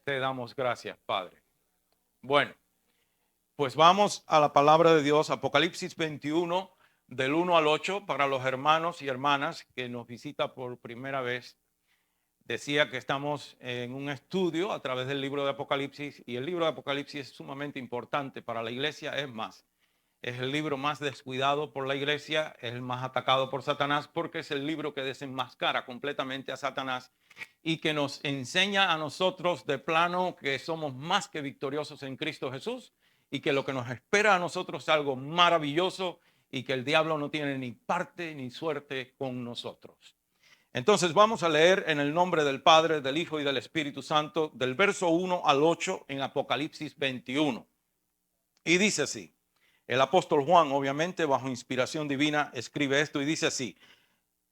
Te damos gracias, Padre. Bueno, pues vamos a la palabra de Dios, Apocalipsis 21, del 1 al 8, para los hermanos y hermanas que nos visitan por primera vez. Decía que estamos en un estudio a través del libro de Apocalipsis, y el libro de Apocalipsis es sumamente importante para la iglesia. Es más, es el libro más descuidado por la iglesia, es el más atacado por Satanás, porque es el libro que desenmascara completamente a Satanás y que nos enseña a nosotros de plano que somos más que victoriosos en Cristo Jesús y que lo que nos espera a nosotros es algo maravilloso y que el diablo no tiene ni parte ni suerte con nosotros. Entonces vamos a leer en el nombre del Padre, del Hijo y del Espíritu Santo, del verso 1 al 8 en Apocalipsis 21. Y dice así: el apóstol Juan, obviamente bajo inspiración divina, escribe esto y dice así: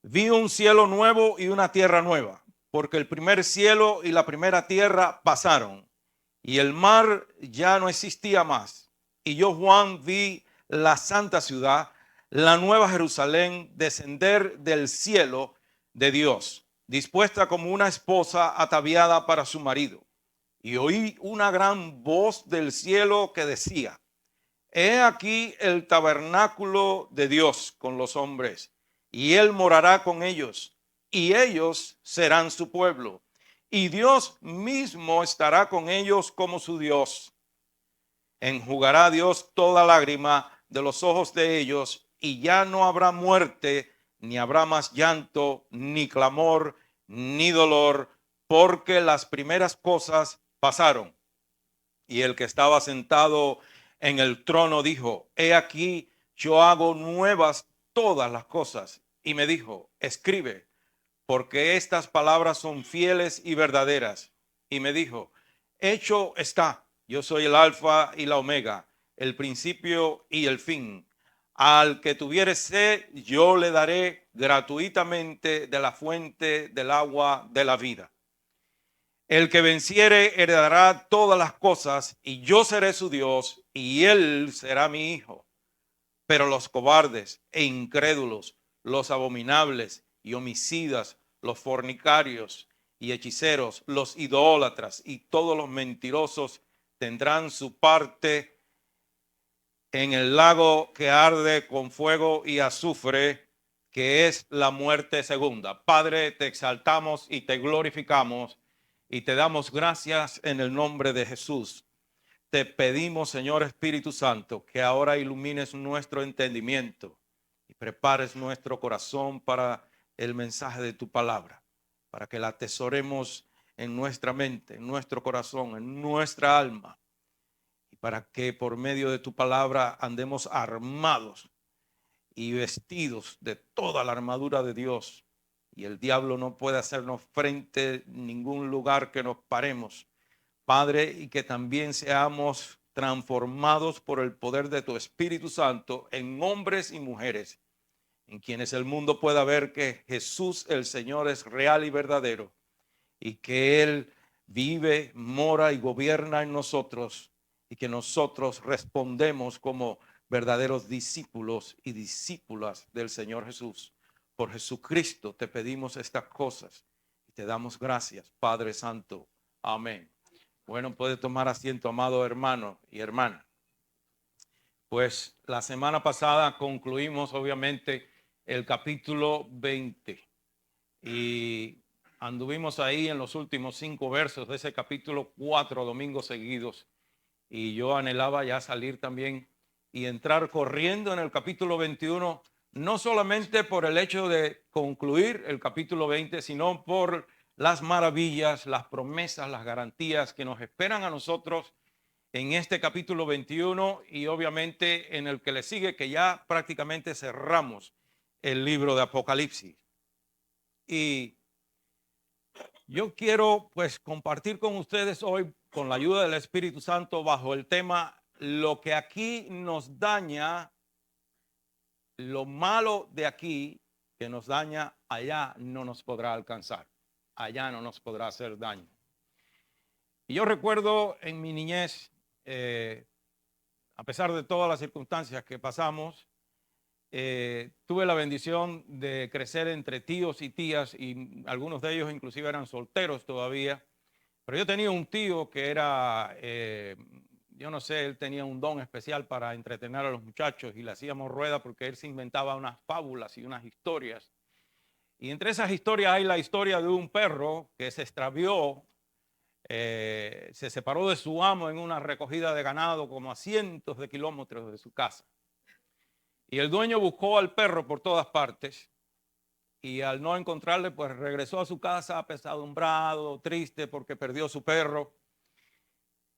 vi un cielo nuevo y una tierra nueva, porque el primer cielo y la primera tierra pasaron, y el mar ya no existía más. Y yo, Juan, vi la santa ciudad, la nueva Jerusalén, descender del cielo de Dios, dispuesta como una esposa ataviada para su marido. Y oí una gran voz del cielo que decía: he aquí el tabernáculo de Dios con los hombres, y él morará con ellos, y ellos serán su pueblo, y Dios mismo estará con ellos como su Dios. Enjugará Dios toda lágrima de los ojos de ellos, y ya no habrá muerte, ni habrá más llanto, ni clamor, ni dolor, porque las primeras cosas pasaron. Y el que estaba sentado en el trono dijo: he aquí, yo hago nuevas todas las cosas. Y me dijo: escribe, porque estas palabras son fieles y verdaderas. Y me dijo: hecho está, yo soy el alfa y la omega, el principio y el fin. Al que tuviere sed, yo le daré gratuitamente de la fuente del agua de la vida. El que venciere heredará todas las cosas, y yo seré su Dios, y él será mi hijo. Pero los cobardes e incrédulos, los abominables y homicidas, los fornicarios y hechiceros, los idólatras y todos los mentirosos tendrán su parte en el lago que arde con fuego y azufre, que es la muerte segunda. Padre, te exaltamos y te glorificamos y te damos gracias en el nombre de Jesús. Te pedimos, Señor Espíritu Santo, que ahora ilumines nuestro entendimiento y prepares nuestro corazón para el mensaje de tu palabra, para que la atesoremos en nuestra mente, en nuestro corazón, en nuestra alma, y para que por medio de tu palabra andemos armados y vestidos de toda la armadura de Dios, y el diablo no puede hacernos frente en ningún lugar que nos paremos, Padre, y que también seamos transformados por el poder de tu Espíritu Santo en hombres y mujeres, en quienes el mundo pueda ver que Jesús el Señor es real y verdadero, y que Él vive, mora y gobierna en nosotros, y que nosotros respondemos como verdaderos discípulos y discípulas del Señor Jesús. Por Jesucristo te pedimos estas cosas y te damos gracias, Padre Santo. Amén. Bueno, puede tomar asiento, amado hermano y hermana. Pues la semana pasada concluimos obviamente el capítulo 20 y anduvimos ahí en los últimos 5 versos de ese capítulo 4 domingos seguidos, y yo anhelaba ya salir también y entrar corriendo en el capítulo 21, no solamente por el hecho de concluir el capítulo 20, sino por las maravillas, las promesas, las garantías que nos esperan a nosotros en este capítulo 21 y obviamente en el que le sigue, que ya prácticamente cerramos el libro de Apocalipsis. Y yo quiero pues compartir con ustedes hoy, con la ayuda del Espíritu Santo, bajo el tema: lo que aquí nos daña, lo malo de aquí que nos daña, allá no nos podrá alcanzar, allá no nos podrá hacer daño. Y yo recuerdo en mi niñez, a pesar de todas las circunstancias que pasamos, tuve la bendición de crecer entre tíos y tías, y algunos de ellos inclusive eran solteros todavía, Pero yo tenía un tío que era, yo no sé, él tenía un don especial para entretener a los muchachos y le hacíamos rueda porque él se inventaba unas fábulas y unas historias. Y entre esas historias hay la historia de un perro que se extravió, se separó de su amo en una recogida de ganado como a cientos de kilómetros de su casa. Y el dueño buscó al perro por todas partes y al no encontrarle, pues regresó a su casa apesadumbrado, triste porque perdió su perro.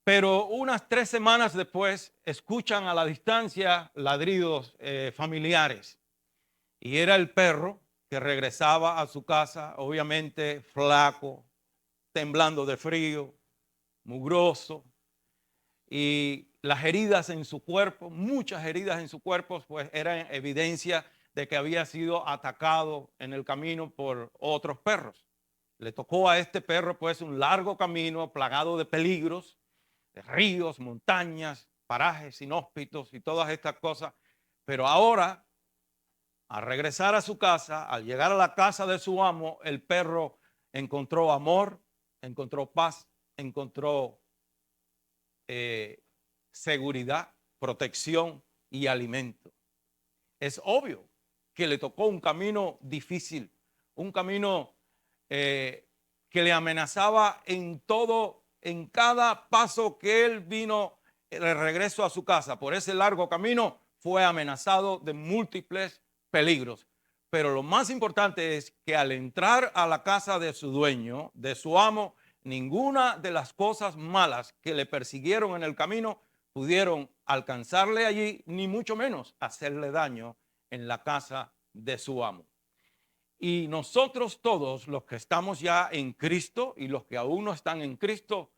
Pero unas 3 semanas después escuchan a la distancia ladridos familiares y era el perro que regresaba a su casa, obviamente flaco, temblando de frío, mugroso, y las heridas en su cuerpo, muchas heridas en su cuerpo, pues eran evidencia de que había sido atacado en el camino por otros perros. Le tocó a este perro pues un largo camino plagado de peligros, de ríos, montañas, parajes inhóspitos y todas estas cosas. Pero ahora, al regresar a su casa, al llegar a la casa de su amo, el perro encontró amor, encontró paz, encontró seguridad, protección y alimento. Es obvio que le tocó un camino difícil, un camino que le amenazaba en todo, en cada paso que él vino de regreso a su casa. Por ese largo camino fue amenazado de múltiples peligros. Pero lo más importante es que al entrar a la casa de su dueño, de su amo, ninguna de las cosas malas que le persiguieron en el camino pudieron alcanzarle allí, ni mucho menos hacerle daño en la casa de su amo. Y nosotros todos los que estamos ya en Cristo y los que aún no están en Cristo,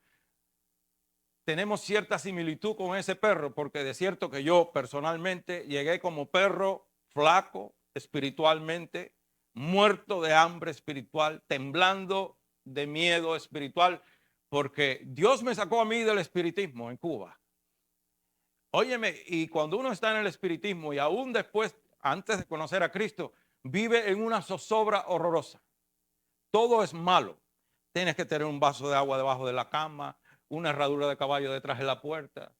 tenemos cierta similitud con ese perro, porque de cierto que yo personalmente llegué como perro flaco espiritualmente, muerto de hambre espiritual, temblando de miedo espiritual, porque Dios me sacó a mí del espiritismo en Cuba. Óyeme, y cuando uno está en el espiritismo y aún después, antes de conocer a Cristo, vive en una zozobra horrorosa. Todo es malo. Tienes que tener un vaso de agua debajo de la cama, una herradura de caballo detrás de la puerta,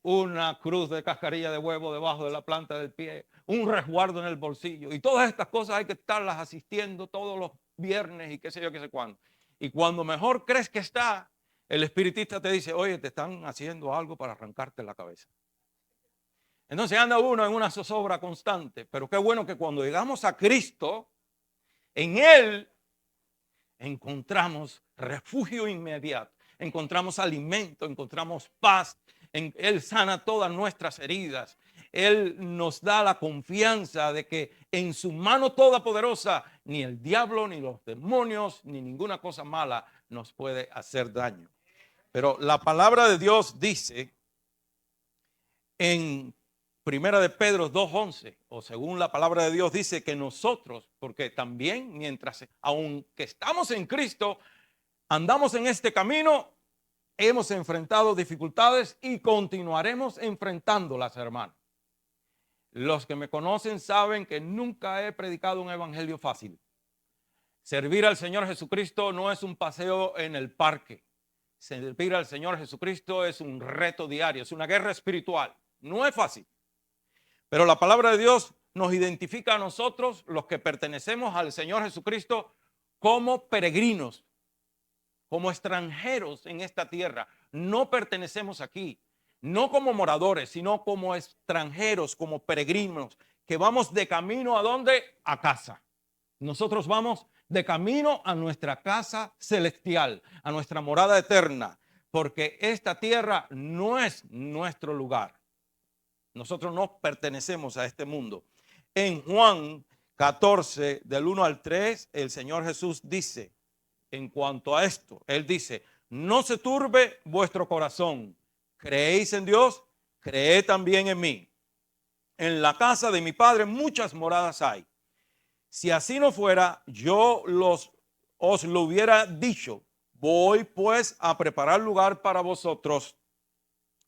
una cruz de cascarilla de huevo debajo de la planta del pie, un resguardo en el bolsillo. Y todas estas cosas hay que estarlas asistiendo todos los viernes y qué sé yo, qué sé cuándo. Y cuando mejor crees que está, el espiritista te dice, oye, te están haciendo algo para arrancarte la cabeza. Entonces anda uno en una zozobra constante. Pero qué bueno que cuando llegamos a Cristo, en Él encontramos refugio inmediato, encontramos alimento, encontramos paz. Él sana todas nuestras heridas. Él nos da la confianza de que en su mano todopoderosa ni el diablo, ni los demonios, ni ninguna cosa mala nos puede hacer daño. Pero la palabra de Dios dice en Primera de Pedro 2:11, o según la palabra de Dios, dice que nosotros, porque también mientras, aunque estamos en Cristo, andamos en este camino, hemos enfrentado dificultades y continuaremos enfrentándolas, hermanos. Los que me conocen saben que nunca he predicado un evangelio fácil. Servir al Señor Jesucristo no es un paseo en el parque. Servir al Señor Jesucristo es un reto diario, es una guerra espiritual. No es fácil. Pero la palabra de Dios nos identifica a nosotros, los que pertenecemos al Señor Jesucristo, como peregrinos, como extranjeros en esta tierra. No pertenecemos aquí, no como moradores, sino como extranjeros, como peregrinos, que vamos de camino ¿a dónde? A casa. Nosotros vamos de camino a nuestra casa celestial, a nuestra morada eterna, porque esta tierra no es nuestro lugar. Nosotros no pertenecemos a este mundo. En Juan 14, del 1 al 3, el Señor Jesús dice, en cuanto a esto, Él dice, no se turbe vuestro corazón. ¿Creéis en Dios? Creed también en mí. En la casa de mi Padre muchas moradas hay. Si así no fuera, yo os lo hubiera dicho. Voy pues a preparar lugar para vosotros.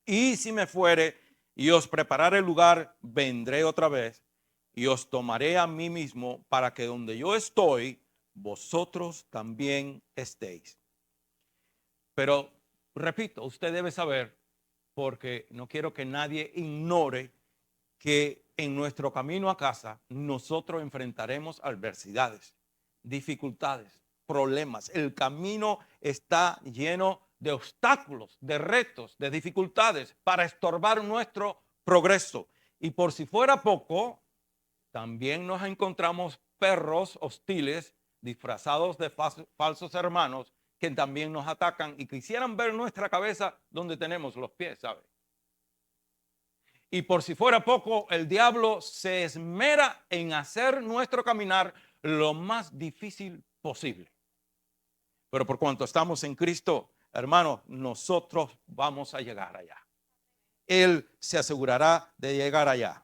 Y si me fuere y os prepararé el lugar, vendré otra vez y os tomaré a mí mismo para que donde yo estoy, vosotros también estéis. Pero, repito, usted debe saber, porque no quiero que nadie ignore que en nuestro camino a casa nosotros enfrentaremos adversidades, dificultades, problemas. El camino está lleno de obstáculos, de retos, de dificultades para estorbar nuestro progreso. Y por si fuera poco, también nos encontramos perros hostiles disfrazados de falsos hermanos que también nos atacan y quisieran ver nuestra cabeza donde tenemos los pies, ¿sabe? Y por si fuera poco, el diablo se esmera en hacer nuestro caminar lo más difícil posible. Pero por cuanto estamos en Cristo, hermanos, nosotros vamos a llegar allá. Él se asegurará de llegar allá.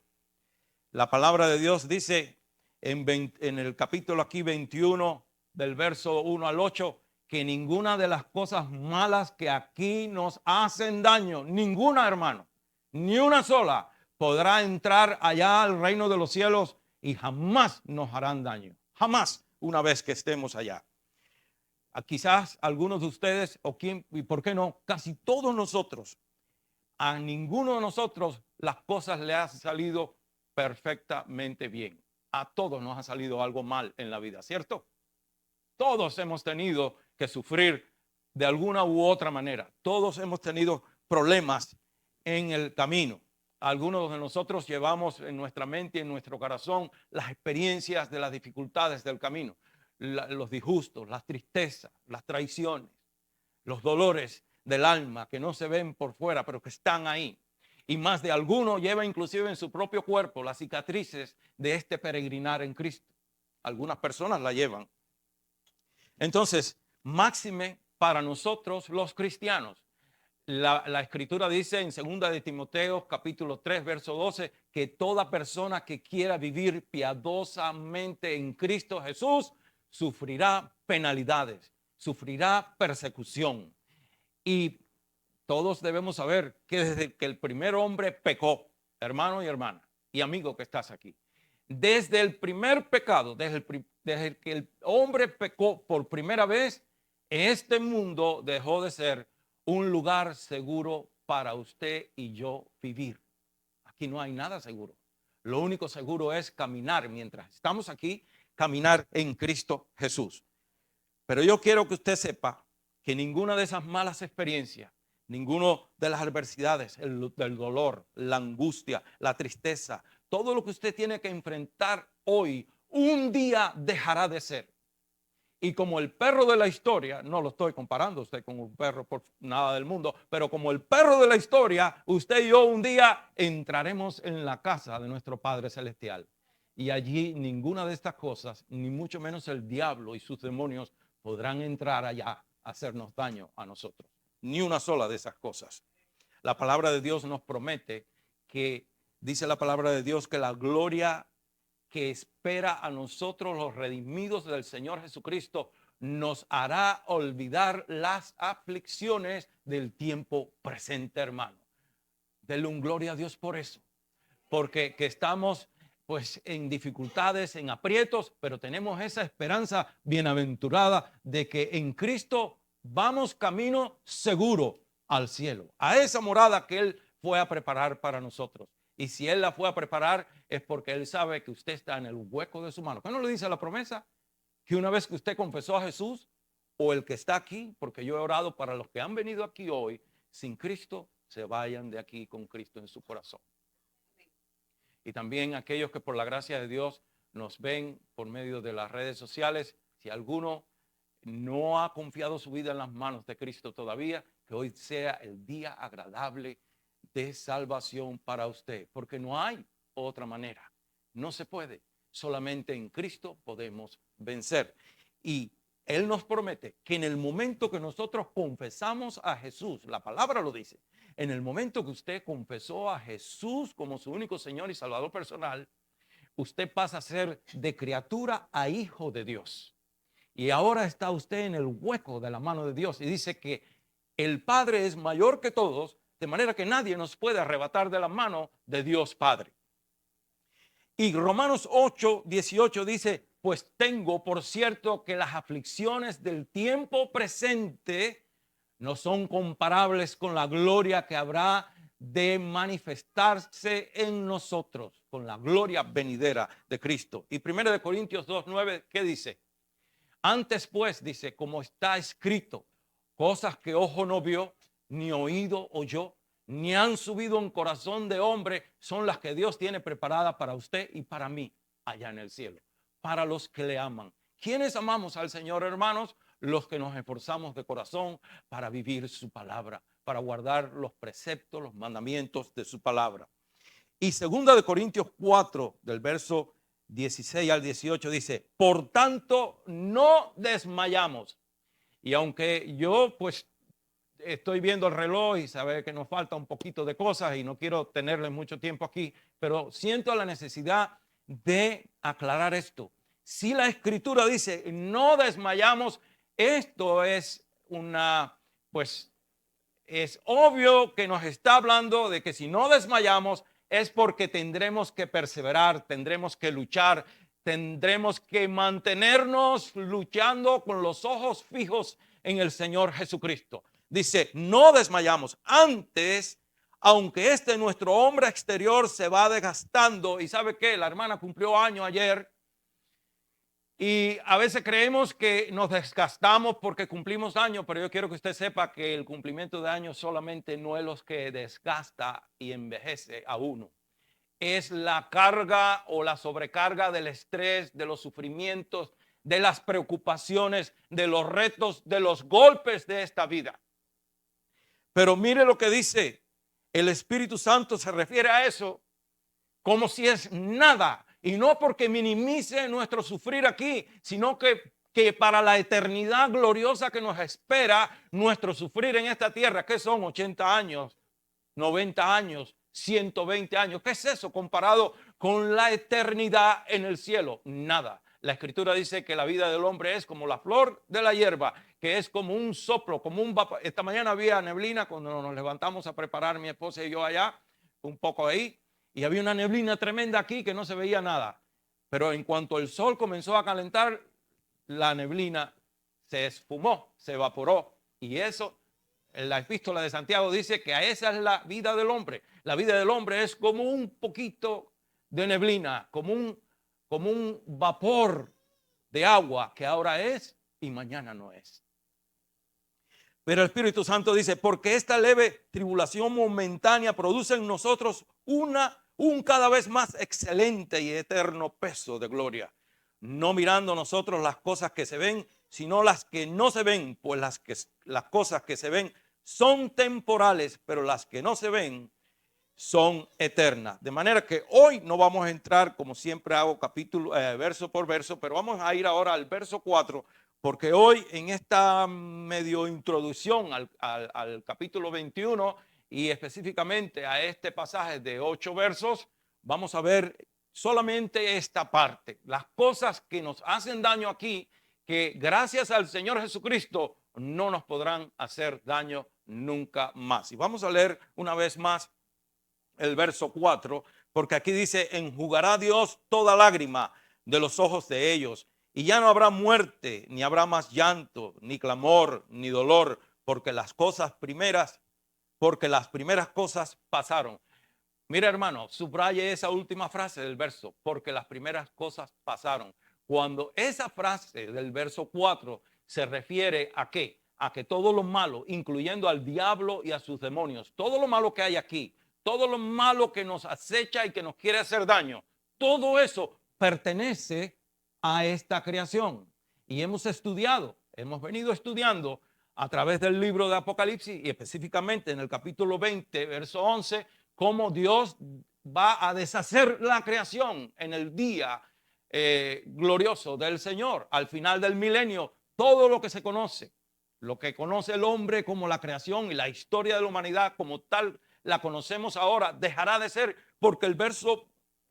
La palabra de Dios dice en el capítulo aquí 21, del verso 1 al 8, que ninguna de las cosas malas que aquí nos hacen daño, ninguna, hermano, ni una sola, podrá entrar allá al reino de los cielos y jamás nos harán daño. Jamás, una vez que estemos allá. Quizás algunos de ustedes, o quién, y por qué no, casi todos nosotros, a ninguno de nosotros las cosas le han salido perfectamente bien. A todos nos ha salido algo mal en la vida, ¿cierto? Todos hemos tenido que sufrir de alguna u otra manera. Todos hemos tenido problemas en el camino. Algunos de nosotros llevamos en nuestra mente y en nuestro corazón las experiencias de las dificultades del camino, los disgustos, las tristezas, las traiciones, los dolores del alma que no se ven por fuera, pero que están ahí. Y más de alguno lleva inclusive en su propio cuerpo las cicatrices de este peregrinar en Cristo. Algunas personas la llevan. Entonces, máxime para nosotros los cristianos. La escritura dice en 2 de Timoteo capítulo 3 verso 12 que toda persona que quiera vivir piadosamente en Cristo Jesús sufrirá penalidades, sufrirá persecución. Y todos debemos saber que desde que el primer hombre pecó, hermano y hermana y amigo que estás aquí, desde el primer pecado, desde que el hombre pecó por primera vez, este mundo dejó de ser un lugar seguro para usted y yo vivir. Aquí no hay nada seguro. Lo único seguro es caminar mientras estamos aquí, caminar en Cristo Jesús. Pero yo quiero que usted sepa que ninguna de esas malas experiencias, ninguna de las adversidades, el dolor, la angustia, la tristeza, todo lo que usted tiene que enfrentar hoy, un día dejará de ser. Y como el perro de la historia, no lo estoy comparando usted con un perro por nada del mundo, pero como el perro de la historia, usted y yo un día entraremos en la casa de nuestro Padre Celestial. Y allí ninguna de estas cosas, ni mucho menos el diablo y sus demonios, podrán entrar allá a hacernos daño a nosotros. Ni una sola de esas cosas. La palabra de Dios nos promete que, dice la palabra de Dios, que la gloria que espera a nosotros los redimidos del Señor Jesucristo nos hará olvidar las aflicciones del tiempo presente, hermano. Denle un gloria a Dios por eso, porque que estamos pues en dificultades, en aprietos, pero tenemos esa esperanza bienaventurada de que en Cristo vamos camino seguro al cielo, a esa morada que Él fue a preparar para nosotros. Y si Él la fue a preparar es porque Él sabe que usted está en el hueco de su mano. ¿Qué no le dice la promesa? Que una vez que usted confesó a Jesús, o el que está aquí, porque yo he orado para los que han venido aquí hoy, sin Cristo, se vayan de aquí con Cristo en su corazón. Y también aquellos que por la gracia de Dios nos ven por medio de las redes sociales, si alguno no ha confiado su vida en las manos de Cristo todavía, que hoy sea el día agradable de salvación para usted, porque no hay otra manera, no se puede, solamente en Cristo podemos vencer. Y Él nos promete que en el momento que nosotros confesamos a Jesús, la palabra lo dice, en el momento que usted confesó a Jesús como su único Señor y Salvador personal, usted pasa a ser de criatura a hijo de Dios. Y ahora está usted en el hueco de la mano de Dios y dice que el Padre es mayor que todos, de manera que nadie nos puede arrebatar de la mano de Dios Padre. Y Romanos 8:18 dice, pues tengo por cierto que las aflicciones del tiempo presente no son comparables con la gloria que habrá de manifestarse en nosotros, con la gloria venidera de Cristo. Y 1 Corintios 2:9, ¿qué dice? Antes pues, dice, como está escrito, cosas que ojo no vio, ni oído oyó, ni han subido en corazón de hombre, son las que Dios tiene preparadas para usted y para mí allá en el cielo, para los que le aman. ¿Quiénes amamos al Señor, hermanos? Los que nos esforzamos de corazón para vivir su palabra, para guardar los preceptos, los mandamientos de su palabra. Y 2 Corintios 4, del verso 16 al 18 dice, por tanto no desmayamos. Y aunque yo pues estoy viendo el reloj y sabe que nos falta un poquito de cosas y no quiero tenerle mucho tiempo aquí, pero siento la necesidad de aclarar esto. Si la escritura dice no desmayamos, esto es pues es obvio que nos está hablando de que si no desmayamos es porque tendremos que perseverar, tendremos que luchar, tendremos que mantenernos luchando con los ojos fijos en el Señor Jesucristo. Dice, no desmayamos. Antes, aunque nuestro hombre exterior se va desgastando, y ¿sabe qué? La hermana cumplió año ayer, y a veces creemos que nos desgastamos porque cumplimos años, pero yo quiero que usted sepa que el cumplimiento de años solamente no es lo que desgasta y envejece a uno. Es la carga o la sobrecarga del estrés, de los sufrimientos, de las preocupaciones, de los retos, de los golpes de esta vida. Pero mire lo que dice el Espíritu Santo, se refiere a eso como si es nada. Y no porque minimice nuestro sufrir aquí, sino que para la eternidad gloriosa que nos espera, nuestro sufrir en esta tierra, que son 80 años, 90 años, 120 años. ¿Qué es eso comparado con la eternidad en el cielo? Nada. La Escritura dice que la vida del hombre es como la flor de la hierba, que es como un soplo, como un vapor. Esta mañana había neblina cuando nos levantamos a preparar mi esposa y yo allá, un poco ahí. Y había una neblina tremenda aquí que no se veía nada. Pero en cuanto el sol comenzó a calentar, la neblina se esfumó, se evaporó. Y eso, en la epístola de Santiago dice que a esa es la vida del hombre. La vida del hombre es como un poquito de neblina, como un vapor de agua que ahora es y mañana no es. Pero el Espíritu Santo dice, porque esta leve tribulación momentánea produce en nosotros un cada vez más excelente y eterno peso de gloria, no mirando nosotros las cosas que se ven, sino las que no se ven, pues las cosas que se ven son temporales, pero las que no se ven son eternas. De manera que hoy no vamos a entrar, como siempre hago, verso por verso, pero vamos a ir ahora al verso 4, porque hoy en esta medio introducción al capítulo 21 y específicamente a este pasaje de 8 versos, vamos a ver solamente esta parte, las cosas que nos hacen daño aquí, que gracias al Señor Jesucristo no nos podrán hacer daño nunca más. Y vamos a leer una vez más el verso 4, porque aquí dice, enjugará Dios toda lágrima de los ojos de ellos, y ya no habrá muerte, ni habrá más llanto, ni clamor, ni dolor, porque las primeras cosas pasaron. Mira, hermano, subraye esa última frase del verso, porque las primeras cosas pasaron. Cuando esa frase del verso 4 se refiere a ¿qué? A que todo lo malo, incluyendo al diablo y a sus demonios, todo lo malo que hay aquí, todo lo malo que nos acecha y que nos quiere hacer daño, todo eso pertenece a esta creación. Y hemos venido estudiando a través del libro de Apocalipsis y específicamente en el capítulo 20, verso 11, cómo Dios va a deshacer la creación en el día glorioso del Señor. Al final del milenio, todo lo que se conoce, lo que conoce el hombre como la creación y la historia de la humanidad como tal, la conocemos ahora, dejará de ser, porque el verso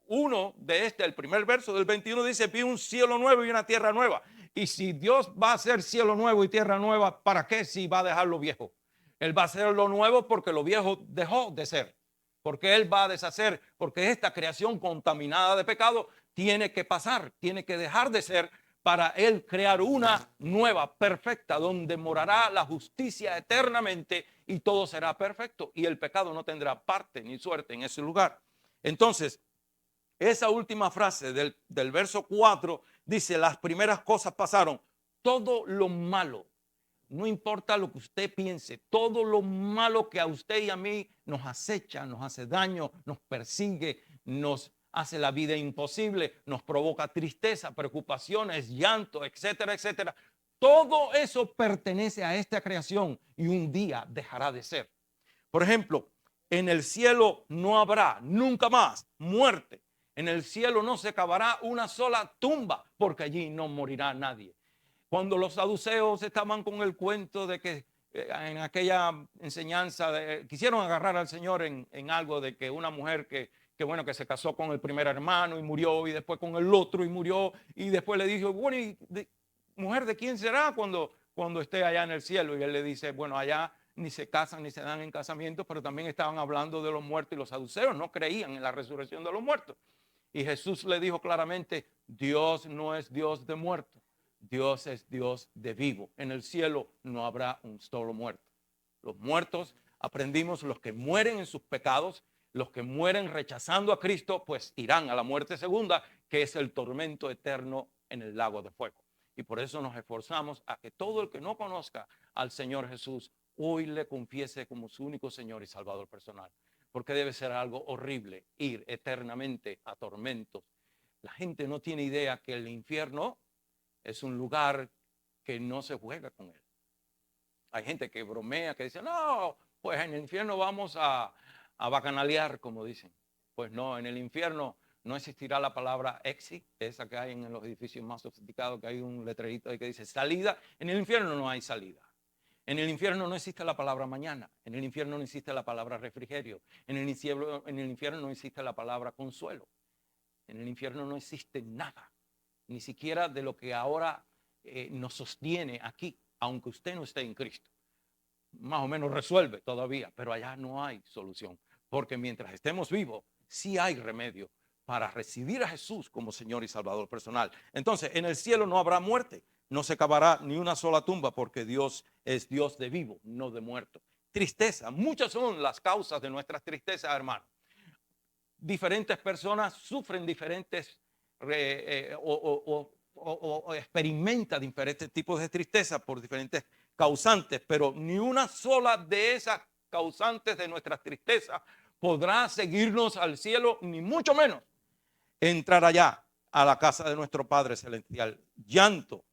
1 de el primer verso del 21 dice, vi un cielo nuevo y una tierra nueva. Y si Dios va a hacer cielo nuevo y tierra nueva, ¿para qué si va a dejar lo viejo? Él va a hacer lo nuevo porque lo viejo dejó de ser, porque Él va a deshacer, porque esta creación contaminada de pecado tiene que pasar, tiene que dejar de ser, para Él crear una nueva, perfecta, donde morará la justicia eternamente y todo será perfecto. Y el pecado no tendrá parte ni suerte en ese lugar. Entonces, esa última frase del verso 4 dice, las primeras cosas pasaron. Todo lo malo, no importa lo que usted piense, todo lo malo que a usted y a mí nos acecha, nos hace daño, nos persigue, nos hace la vida imposible, nos provoca tristeza, preocupaciones, llanto, etcétera, etcétera. Todo eso pertenece a esta creación y un día dejará de ser. Por ejemplo, en el cielo no habrá nunca más muerte. En el cielo no se cavará una sola tumba, porque allí no morirá nadie. Cuando los saduceos estaban con el cuento de que en aquella enseñanza quisieron agarrar al Señor en algo de que una mujer que se casó con el primer hermano y murió, y después con el otro y murió, y después le dijo, bueno, ¿y mujer de quién será cuando esté allá en el cielo? Y él le dice, bueno, allá ni se casan ni se dan en casamiento, pero también estaban hablando de los muertos, y los saduceos no creían en la resurrección de los muertos. Y Jesús le dijo claramente, Dios no es Dios de muertos, Dios es Dios de vivo. En el cielo no habrá un solo muerto. Los muertos, aprendimos, los que mueren en sus pecados, los que mueren rechazando a Cristo, pues irán a la muerte segunda, que es el tormento eterno en el lago de fuego. Y por eso nos esforzamos a que todo el que no conozca al Señor Jesús hoy le confiese como su único Señor y Salvador personal. Porque debe ser algo horrible ir eternamente a tormentos. La gente no tiene idea que el infierno es un lugar que no se juega con él. Hay gente que bromea, que dice, no, pues en el infierno vamos a bacanalear, como dicen. Pues no, en el infierno no existirá la palabra exit, esa que hay en los edificios más sofisticados, que hay un letrerito ahí que dice salida. En el infierno no hay salida. En el infierno no existe la palabra mañana. En el infierno no existe la palabra refrigerio. En el infierno no existe la palabra consuelo. En el infierno no existe nada, ni siquiera de lo que ahora nos sostiene aquí, aunque usted no esté en Cristo. Más o menos resuelve todavía, pero allá no hay solución, porque mientras estemos vivos, sí hay remedio para recibir a Jesús como Señor y Salvador personal. Entonces, en el cielo no habrá muerte, no se cavará ni una sola tumba, porque Dios es Dios de vivo, no de muerto. Tristeza, muchas son las causas de nuestras tristezas, hermano. Diferentes personas sufren diferentes o experimentan diferentes tipos de tristeza por diferentes causantes, pero ni una sola de esas causantes de nuestras tristezas podrá seguirnos al cielo, ni mucho menos entrar allá a la casa de nuestro Padre Celestial. Llanto.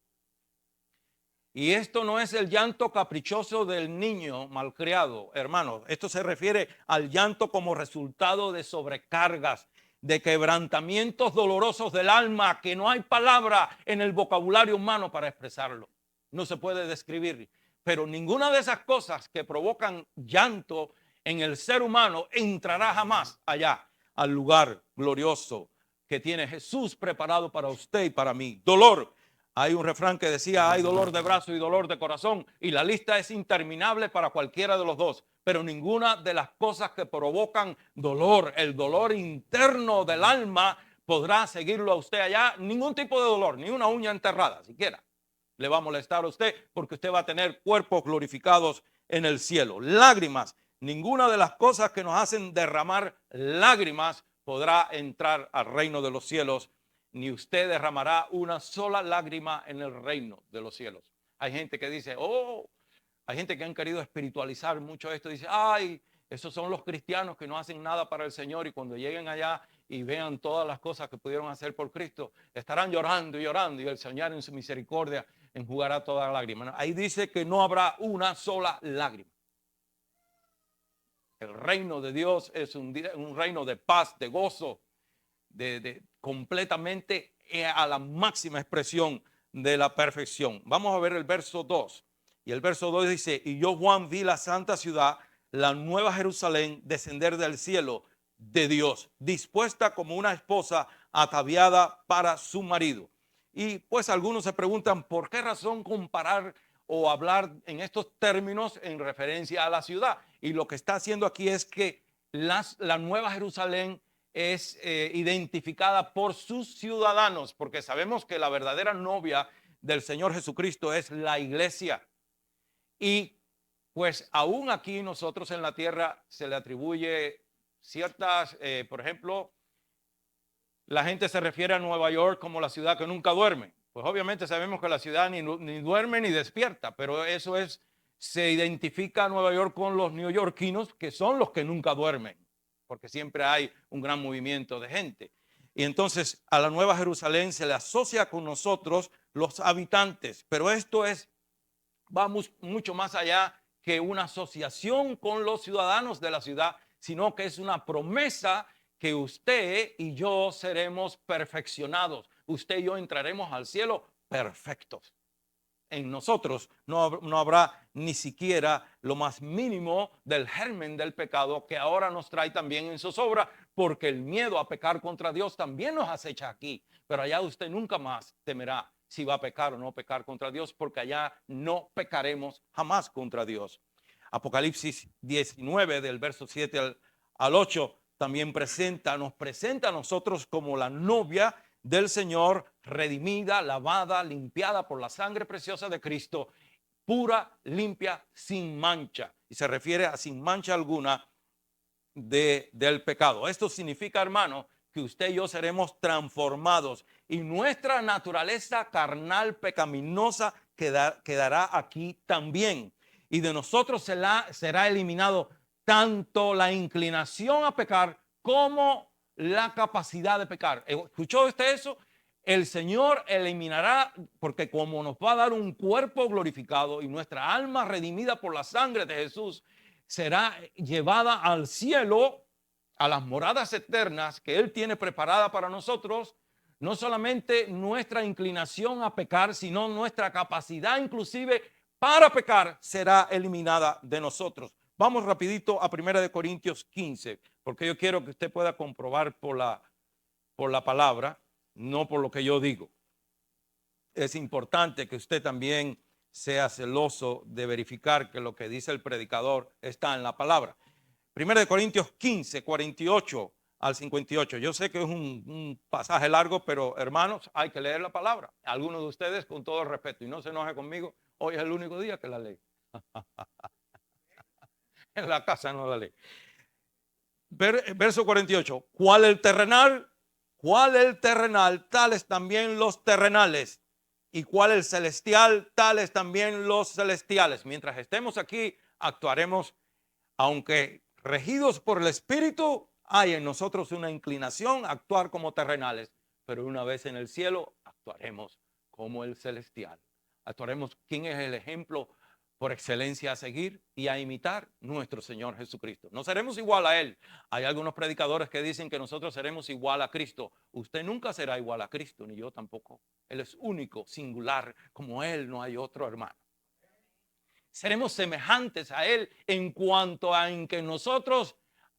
Y esto no es el llanto caprichoso del niño malcriado, hermanos. Esto se refiere al llanto como resultado de sobrecargas, de quebrantamientos dolorosos del alma, que no hay palabra en el vocabulario humano para expresarlo. No se puede describir. Pero ninguna de esas cosas que provocan llanto en el ser humano entrará jamás allá al lugar glorioso que tiene Jesús preparado para usted y para mí. Dolor. Hay un refrán que decía, hay dolor de brazo y dolor de corazón, y la lista es interminable para cualquiera de los dos, pero ninguna de las cosas que provocan dolor, el dolor interno del alma, podrá seguirlo a usted allá. Ningún tipo de dolor, ni una uña enterrada siquiera le va a molestar a usted, porque usted va a tener cuerpos glorificados en el cielo. Lágrimas, ninguna de las cosas que nos hacen derramar lágrimas podrá entrar al reino de los cielos, ni usted derramará una sola lágrima en el reino de los cielos. Hay gente que dice, hay gente que han querido espiritualizar mucho esto, dice, ay, esos son los cristianos que no hacen nada para el Señor, y cuando lleguen allá y vean todas las cosas que pudieron hacer por Cristo, estarán llorando y llorando, y el Señor en su misericordia enjugará toda lágrima. Ahí dice que no habrá una sola lágrima. El reino de Dios es un reino de paz, de gozo, de completamente a la máxima expresión de la perfección. Vamos a ver el verso 2. Y el verso 2 dice, y yo, Juan, vi la santa ciudad, la nueva Jerusalén, descender del cielo de Dios, dispuesta como una esposa ataviada para su marido. Y pues algunos se preguntan, ¿por qué razón comparar o hablar en estos términos en referencia a la ciudad? Y lo que está haciendo aquí es que la nueva Jerusalén es identificada por sus ciudadanos, porque sabemos que la verdadera novia del Señor Jesucristo es la iglesia. Y pues aún aquí nosotros en la tierra se le atribuye ciertas, por ejemplo, la gente se refiere a Nueva York como la ciudad que nunca duerme. Pues obviamente sabemos que la ciudad ni duerme ni despierta, pero eso es, se identifica a Nueva York con los neoyorquinos, que son los que nunca duermen, porque siempre hay un gran movimiento de gente. Y entonces a la Nueva Jerusalén se le asocia con nosotros los habitantes, pero esto es, va mucho más allá que una asociación con los ciudadanos de la ciudad, sino que es una promesa que usted y yo seremos perfeccionados. Usted y yo entraremos al cielo perfectos. En nosotros no habrá ni siquiera lo más mínimo del germen del pecado que ahora nos trae también en zozobra, porque el miedo a pecar contra Dios también nos acecha aquí. Pero allá usted nunca más temerá si va a pecar o no pecar contra Dios, porque allá no pecaremos jamás contra Dios. Apocalipsis 19 del verso 7 al 8 también nos presenta a nosotros como la novia del Señor, redimida, lavada, limpiada por la sangre preciosa de Cristo, pura, limpia, sin mancha. Y se refiere a sin mancha alguna del pecado. Esto significa, hermano, que usted y yo seremos transformados y nuestra naturaleza carnal pecaminosa quedará aquí también. Y de nosotros será eliminado tanto la inclinación a pecar como la capacidad de pecar. ¿Escuchó usted eso? El Señor eliminará, porque como nos va a dar un cuerpo glorificado y nuestra alma redimida por la sangre de Jesús, será llevada al cielo, a las moradas eternas que Él tiene preparada para nosotros. No solamente nuestra inclinación a pecar, sino nuestra capacidad inclusive para pecar será eliminada de nosotros. Vamos rapidito a 1 Corintios 15, porque yo quiero que usted pueda comprobar por la palabra, no por lo que yo digo. Es importante que usted también sea celoso de verificar que lo que dice el predicador está en la palabra. 1 Corintios 15, 48 al 58. Yo sé que es un pasaje largo, pero hermanos, hay que leer la palabra. Algunos de ustedes, con todo el respeto, y no se enoje conmigo, hoy es el único día que la ley. En la casa no la ley. Verso 48. ¿Cuál el terrenal? ¿Cuál el terrenal? Tales también los terrenales. ¿Y cuál el celestial? Tales también los celestiales. Mientras estemos aquí, actuaremos, aunque regidos por el Espíritu, hay en nosotros una inclinación a actuar como terrenales, pero una vez en el cielo actuaremos como el celestial. Actuaremos, ¿quién es el ejemplo por excelencia a seguir y a imitar? Nuestro Señor Jesucristo. No seremos igual a Él. Hay algunos predicadores que dicen que nosotros seremos igual a Cristo. Usted nunca será igual a Cristo, ni yo tampoco. Él es único, singular, como Él no hay otro hermano. Seremos semejantes a Él en cuanto a en que nosotros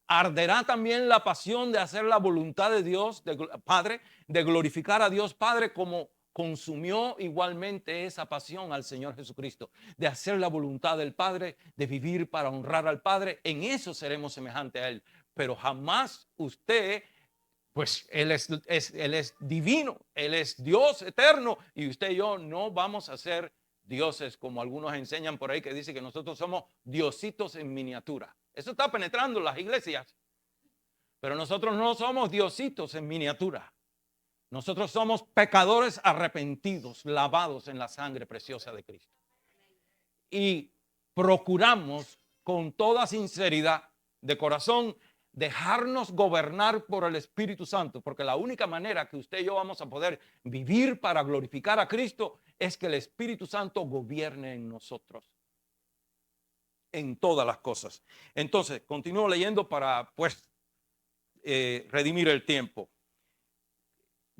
arderá también la pasión de hacer la voluntad de Dios, Padre, de glorificar a Dios Padre, como consumió igualmente esa pasión al Señor Jesucristo, de hacer la voluntad del Padre, de vivir para honrar al Padre. En eso seremos semejantes a Él, pero jamás usted, pues Él es divino, Él es Dios eterno, y usted y yo no vamos a ser dioses como algunos enseñan por ahí, que dicen que nosotros somos diositos en miniatura. Eso está penetrando las iglesias, pero nosotros no somos diositos en miniatura. Nosotros somos pecadores arrepentidos, lavados en la sangre preciosa de Cristo. Y procuramos con toda sinceridad de corazón dejarnos gobernar por el Espíritu Santo, porque la única manera que usted y yo vamos a poder vivir para glorificar a Cristo es que el Espíritu Santo gobierne en nosotros, en todas las cosas. Entonces, continúo leyendo para, pues, redimir el tiempo.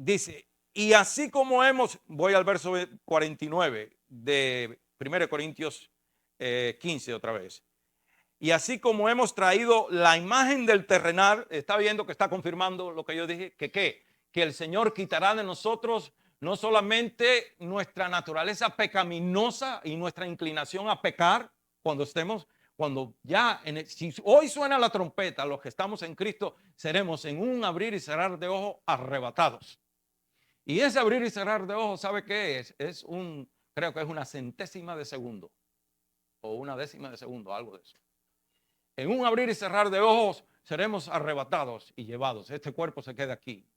Dice, y así como voy al verso 49 de 1 Corintios 15 otra vez. Y así como hemos traído la imagen del terrenal, está viendo que está confirmando lo que yo dije, que el Señor quitará de nosotros no solamente nuestra naturaleza pecaminosa y nuestra inclinación a pecar cuando Cuando ya, si hoy suena la trompeta, los que estamos en Cristo seremos en un abrir y cerrar de ojos arrebatados. Y ese abrir y cerrar de ojos, ¿sabe qué es? Creo que es una centésima de segundo o una décima de segundo, algo de eso. En un abrir y cerrar de ojos seremos arrebatados y llevados. Este cuerpo se queda aquí.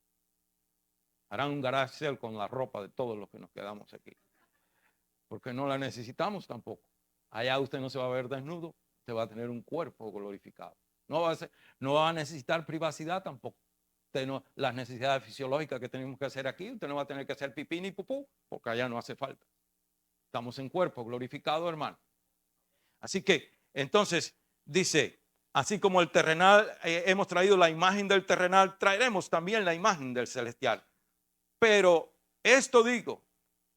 Harán un garage sale con la ropa de todos los que nos quedamos aquí. Porque no la necesitamos tampoco. Allá usted no se va a ver desnudo, usted va a tener un cuerpo glorificado. No va a necesitar privacidad tampoco. Usted no, las necesidades fisiológicas que tenemos que hacer aquí, usted no va a tener que hacer pipí ni pupú, porque allá no hace falta. Estamos en cuerpo glorificado, hermano. Así que, entonces, dice, así como el terrenal, hemos traído la imagen del terrenal, traeremos también la imagen del celestial. Pero esto digo,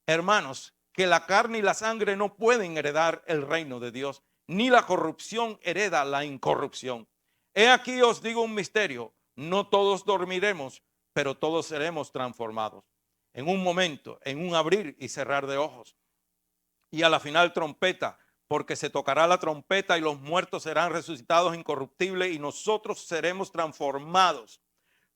hermanos, que la carne y la sangre no pueden heredar el reino de Dios, ni la corrupción hereda la incorrupción. He aquí os digo un misterio, no todos dormiremos, pero todos seremos transformados. En un momento, en un abrir y cerrar de ojos. Y a la final trompeta, porque se tocará la trompeta y los muertos serán resucitados incorruptibles y nosotros seremos transformados.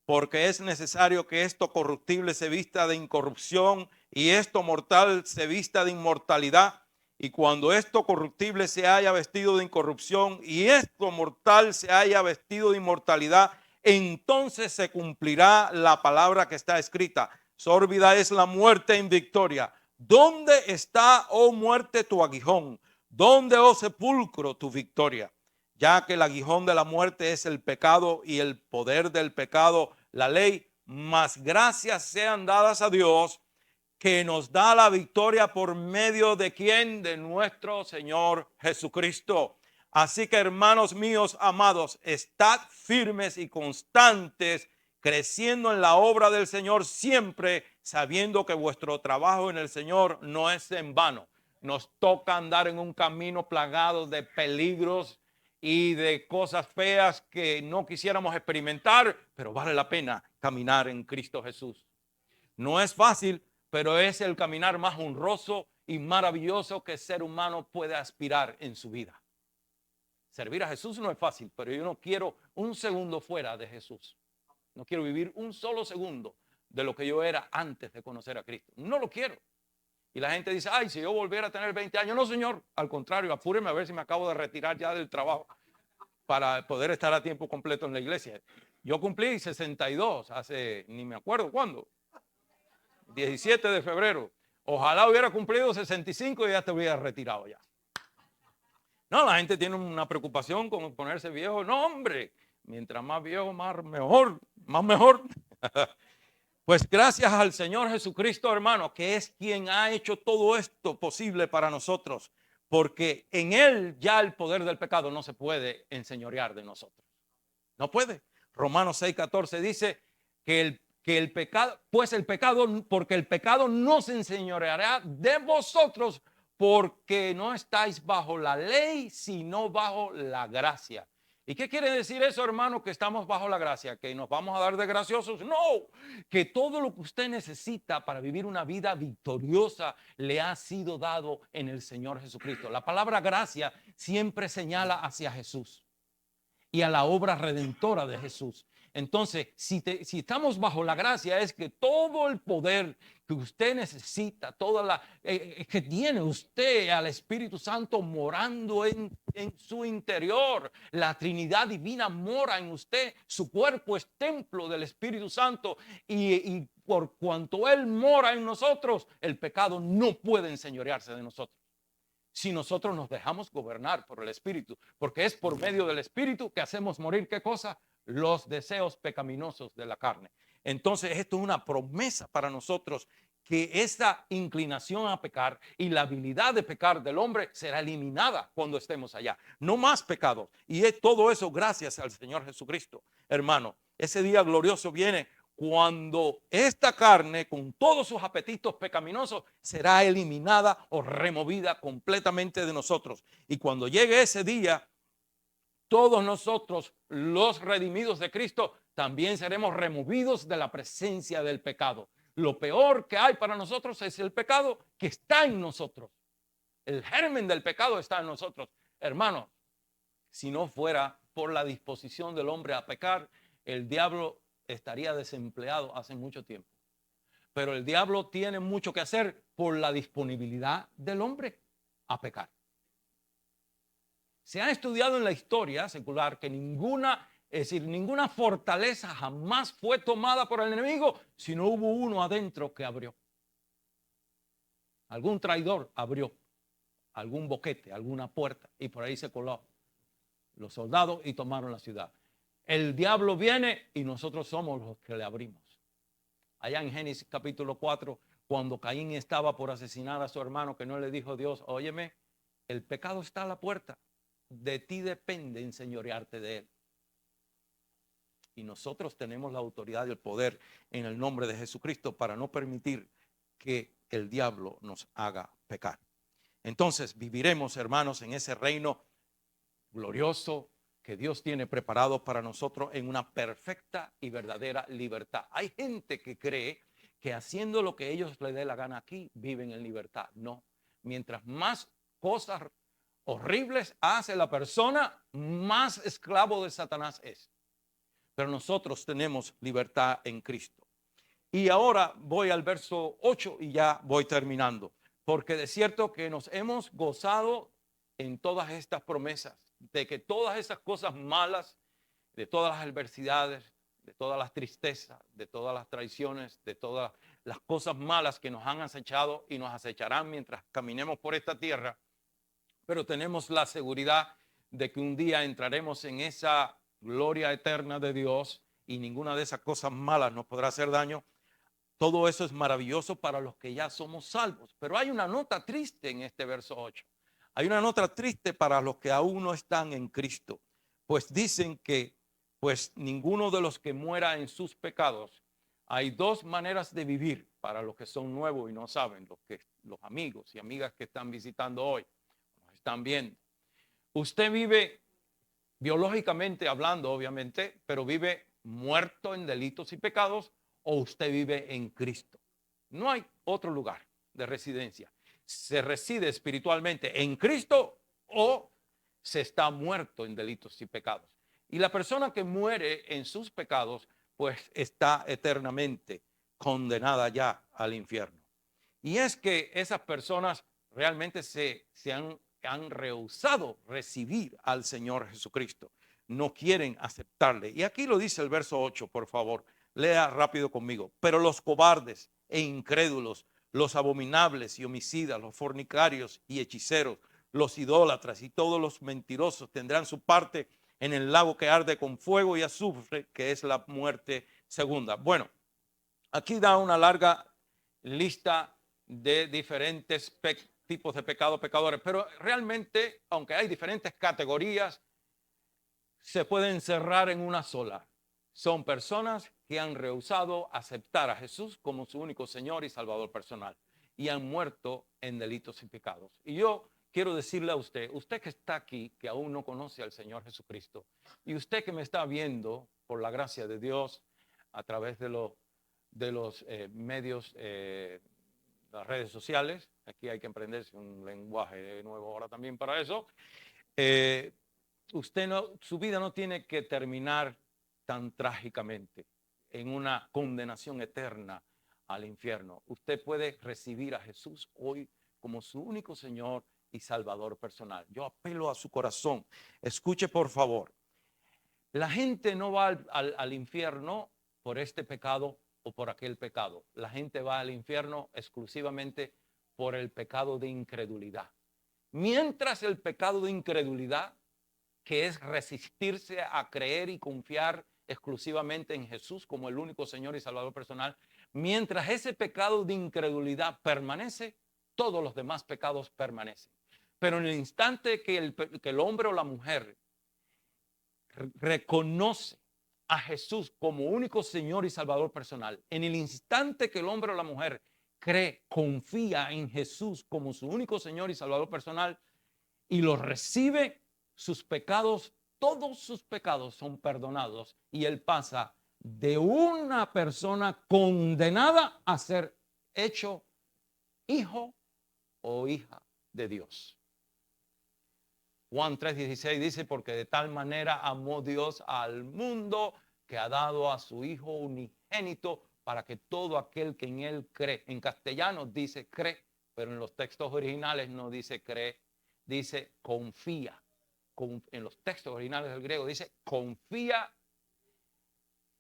Porque es necesario que esto corruptible se vista de incorrupción y esto mortal se vista de inmortalidad. Y cuando esto corruptible se haya vestido de incorrupción y esto mortal se haya vestido de inmortalidad, entonces se cumplirá la palabra que está escrita. Sórbida es la muerte en victoria. ¿Dónde está, oh muerte, tu aguijón? ¿Dónde, oh sepulcro, tu victoria? Ya que el aguijón de la muerte es el pecado y el poder del pecado la ley, mas gracias sean dadas a Dios que nos da la victoria por medio de ¿quién? De nuestro Señor Jesucristo. Así que, hermanos míos amados, estad firmes y constantes, creciendo en la obra del Señor siempre, sabiendo que vuestro trabajo en el Señor no es en vano. Nos toca andar en un camino plagado de peligros y de cosas feas que no quisiéramos experimentar, pero vale la pena caminar en Cristo Jesús. No es fácil, pero es el caminar más honroso y maravilloso que el ser humano puede aspirar en su vida. Servir a Jesús no es fácil, pero yo no quiero un segundo fuera de Jesús. No quiero vivir un solo segundo de lo que yo era antes de conocer a Cristo. No lo quiero. Y la gente dice, ay, si yo volviera a tener 20 años. No, señor, al contrario, apúreme a ver si me acabo de retirar ya del trabajo para poder estar a tiempo completo en la iglesia. Yo cumplí 62 hace, ni me acuerdo cuándo, 17 de febrero. Ojalá hubiera cumplido 65 y ya te hubiera retirado ya. No, la gente tiene una preocupación con ponerse viejo. No, hombre, mientras más viejo, más mejor, más mejor. Pues gracias al Señor Jesucristo, hermano, que es quien ha hecho todo esto posible para nosotros, porque en Él ya el poder del pecado no se puede enseñorear de nosotros. No puede. Romanos 6:14 dice que el pecado, pues el pecado, porque el pecado no se enseñoreará de vosotros, porque no estáis bajo la ley, sino bajo la gracia. ¿Y qué quiere decir eso, hermano? Que estamos bajo la gracia, que nos vamos a dar de graciosos. No, que todo lo que usted necesita para vivir una vida victoriosa le ha sido dado en el Señor Jesucristo. La palabra gracia siempre señala hacia Jesús y a la obra redentora de Jesús. Entonces, si estamos bajo la gracia, es que todo el poder que usted necesita, toda la que tiene usted al Espíritu Santo morando en su interior, la Trinidad divina mora en usted, su cuerpo es templo del Espíritu Santo y por cuanto Él mora en nosotros, el pecado no puede enseñorearse de nosotros. Si nosotros nos dejamos gobernar por el Espíritu, porque es por medio del Espíritu que hacemos morir, ¿qué cosa? Los deseos pecaminosos de la carne. Entonces esto es una promesa para nosotros, que esa inclinación a pecar y la habilidad de pecar del hombre será eliminada cuando estemos allá. No más pecados. Y es todo eso gracias al Señor Jesucristo. Hermano, ese día glorioso viene cuando esta carne, con todos sus apetitos pecaminosos, será eliminada o removida completamente de nosotros. Y cuando llegue ese día, todos nosotros, los redimidos de Cristo, también seremos removidos de la presencia del pecado. Lo peor que hay para nosotros es el pecado que está en nosotros. El germen del pecado está en nosotros. Hermanos, si no fuera por la disposición del hombre a pecar, el diablo estaría desempleado hace mucho tiempo. Pero el diablo tiene mucho que hacer por la disponibilidad del hombre a pecar. Se ha estudiado en la historia secular que ninguna fortaleza jamás fue tomada por el enemigo si no hubo uno adentro que abrió. Algún traidor abrió algún boquete, alguna puerta, y por ahí se coló los soldados y tomaron la ciudad. El diablo viene y nosotros somos los que le abrimos. Allá en Génesis capítulo 4, cuando Caín estaba por asesinar a su hermano, que no le dijo Dios, óyeme, el pecado está a la puerta, de ti depende enseñorearte de él. Y nosotros tenemos la autoridad y el poder en el nombre de Jesucristo para no permitir que el diablo nos haga pecar. Entonces viviremos, hermanos, en ese reino glorioso que Dios tiene preparado para nosotros en una perfecta y verdadera libertad. Hay gente que cree que haciendo lo que ellos les dé la gana aquí, viven en libertad. No. Mientras más cosas horribles hace la persona, más esclavo de Satanás es. Pero nosotros tenemos libertad en Cristo. Y ahora voy al verso 8 y ya voy terminando. Porque de cierto que nos hemos gozado en todas estas promesas, de que todas esas cosas malas, de todas las adversidades, de todas las tristezas, de todas las traiciones, de todas las cosas malas que nos han acechado y nos acecharán mientras caminemos por esta tierra, pero tenemos la seguridad de que un día entraremos en esa gloria eterna de Dios y ninguna de esas cosas malas nos podrá hacer daño. Todo eso es maravilloso para los que ya somos salvos. Pero hay una nota triste en este verso 8. Hay una nota triste para los que aún no están en Cristo. Pues dicen que pues ninguno de los que muera en sus pecados. Hay dos maneras de vivir para los que son nuevos y no saben, los amigos y amigas que están visitando hoy, nos están viendo. Usted vive biológicamente hablando, obviamente, pero vive muerto en delitos y pecados, o usted vive en Cristo. No hay otro lugar de residencia. Se reside espiritualmente en Cristo o se está muerto en delitos y pecados. Y la persona que muere en sus pecados, pues está eternamente condenada ya al infierno. Y es que esas personas realmente se han rehusado recibir al Señor Jesucristo. No quieren aceptarle. Y aquí lo dice el verso 8, por favor. Lea rápido conmigo. Pero los cobardes e incrédulos, los abominables y homicidas, los fornicarios y hechiceros, los idólatras y todos los mentirosos tendrán su parte en el lago que arde con fuego y azufre, que es la muerte segunda. Bueno, aquí da una larga lista de diferentes tipos de pecadores, pero realmente, aunque hay diferentes categorías, se pueden encerrar en una sola. Son personas que han rehusado aceptar a Jesús como su único Señor y Salvador personal y han muerto en delitos y pecados. Y yo quiero decirle a usted, usted que está aquí, que aún no conoce al Señor Jesucristo, y usted que me está viendo por la gracia de Dios a través de los medios, las redes sociales, aquí hay que aprenderse un lenguaje nuevo ahora también para eso, su vida no tiene que terminar tan trágicamente en una condenación eterna al infierno. Usted puede recibir a Jesús hoy como su único Señor y Salvador personal. Yo apelo a su corazón. Escuche por favor. La gente no va al infierno por este pecado o por aquel pecado. La gente va al infierno exclusivamente por el pecado de incredulidad. Mientras el pecado de incredulidad, que es resistirse a creer y confiar exclusivamente en Jesús como el único Señor y Salvador personal, mientras ese pecado de incredulidad permanece, todos los demás pecados permanecen. Pero en el instante que el hombre o la mujer reconoce a Jesús como único Señor y Salvador personal, en el instante que el hombre o la mujer cree, confía en Jesús como su único Señor y Salvador personal y lo recibe, sus pecados, todos sus pecados son perdonados y él pasa de una persona condenada a ser hecho hijo o hija de Dios. Juan 3:16 dice, porque de tal manera amó Dios al mundo que ha dado a su Hijo unigénito para que todo aquel que en él cree, en castellano dice cree, pero en los textos originales no dice cree, dice confía. En los textos originales del griego dice confía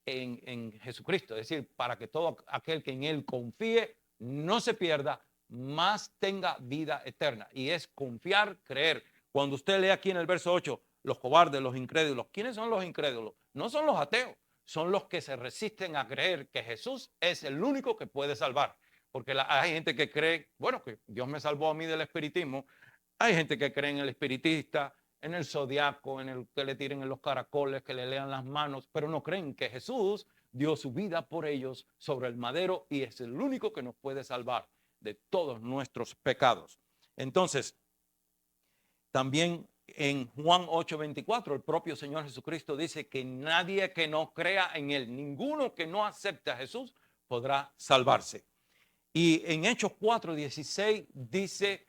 en Jesucristo, es decir, para que todo aquel que en él confíe no se pierda, más tenga vida eterna. Y es confiar, creer. Cuando usted lee aquí en el verso 8, los cobardes, los incrédulos, ¿quiénes son los incrédulos? No son los ateos, son los que se resisten a creer que Jesús es el único que puede salvar. Porque hay gente que cree, bueno, que Dios me salvó a mí del espiritismo. Hay gente que cree en el espiritista, en el zodiaco, en el que le tiren en los caracoles, que le lean las manos, pero no creen que Jesús dio su vida por ellos sobre el madero y es el único que nos puede salvar de todos nuestros pecados. Entonces, también en Juan 8:24, el propio Señor Jesucristo dice que nadie que no crea en él, ninguno que no acepte a Jesús, podrá salvarse. Y en Hechos 4:16 dice,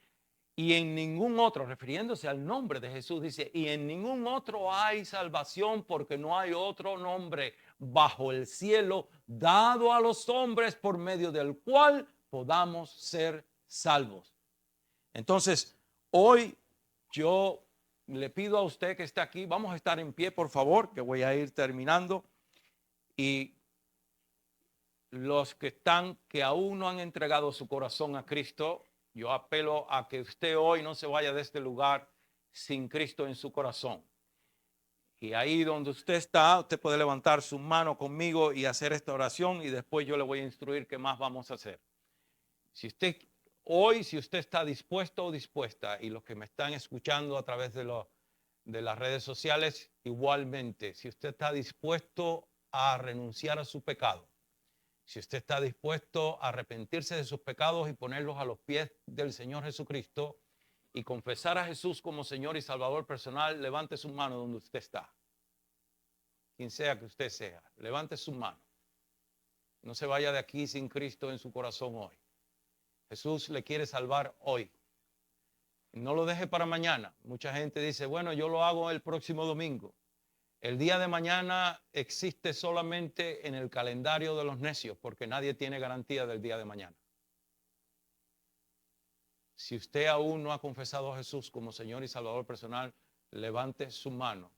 y en ningún otro, refiriéndose al nombre de Jesús, dice, y en ningún otro hay salvación porque no hay otro nombre bajo el cielo dado a los hombres por medio del cual podamos ser salvos. Entonces, hoy yo le pido a usted que está aquí, vamos a estar en pie, por favor, que voy a ir terminando. Y los que están, que aún no han entregado su corazón a Cristo, yo apelo a que usted hoy no se vaya de este lugar sin Cristo en su corazón. Y ahí donde usted está, usted puede levantar su mano conmigo y hacer esta oración y después yo le voy a instruir qué más vamos a hacer. Si usted está dispuesto o dispuesta, y los que me están escuchando a través de las redes sociales, igualmente, si usted está dispuesto a renunciar a su pecado, si usted está dispuesto a arrepentirse de sus pecados y ponerlos a los pies del Señor Jesucristo y confesar a Jesús como Señor y Salvador personal, levante su mano donde usted está. Quien sea que usted sea, levante su mano. No se vaya de aquí sin Cristo en su corazón hoy. Jesús le quiere salvar hoy. No lo deje para mañana. Mucha gente dice, bueno, yo lo hago el próximo domingo. El día de mañana existe solamente en el calendario de los necios, porque nadie tiene garantía del día de mañana. Si usted aún no ha confesado a Jesús como Señor y Salvador personal, levante su mano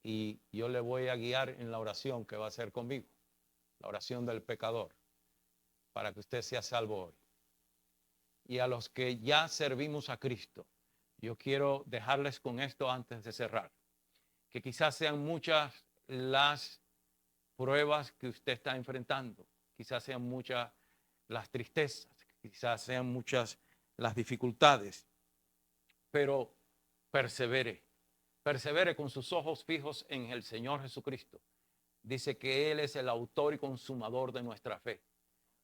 y yo le voy a guiar en la oración que va a hacer conmigo, la oración del pecador, para que usted sea salvo hoy. Y a los que ya servimos a Cristo, yo quiero dejarles con esto antes de cerrar, que quizás sean muchas las pruebas que usted está enfrentando, quizás sean muchas las tristezas, quizás sean muchas las dificultades, pero persevere con sus ojos fijos en el Señor Jesucristo. Dice que Él es el autor y consumador de nuestra fe.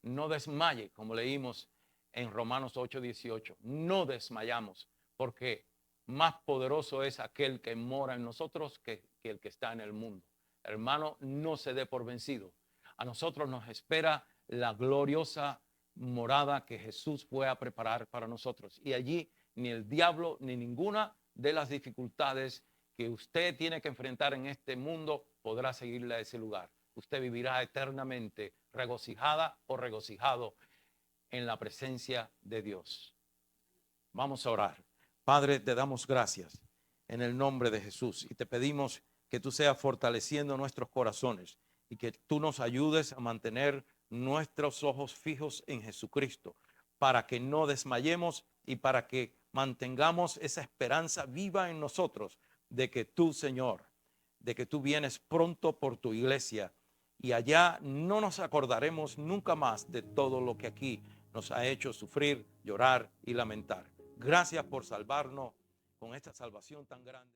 No desmaye, como leímos en Romanos 8:18. No desmayamos, porque más poderoso es aquel que mora en nosotros que el que está en el mundo. Hermano, no se dé por vencido. A nosotros nos espera la gloriosa morada que Jesús fue a preparar para nosotros. Y allí ni el diablo ni ninguna de las dificultades que usted tiene que enfrentar en este mundo podrá seguirle a ese lugar. Usted vivirá eternamente regocijada o regocijado en la presencia de Dios. Vamos a orar. Padre, te damos gracias en el nombre de Jesús y te pedimos que tú seas fortaleciendo nuestros corazones y que tú nos ayudes a mantener nuestros ojos fijos en Jesucristo para que no desmayemos y para que mantengamos esa esperanza viva en nosotros de que tú, Señor, de que tú vienes pronto por tu iglesia y allá no nos acordaremos nunca más de todo lo que aquí nos ha hecho sufrir, llorar y lamentar. Gracias por salvarnos con esta salvación tan grande.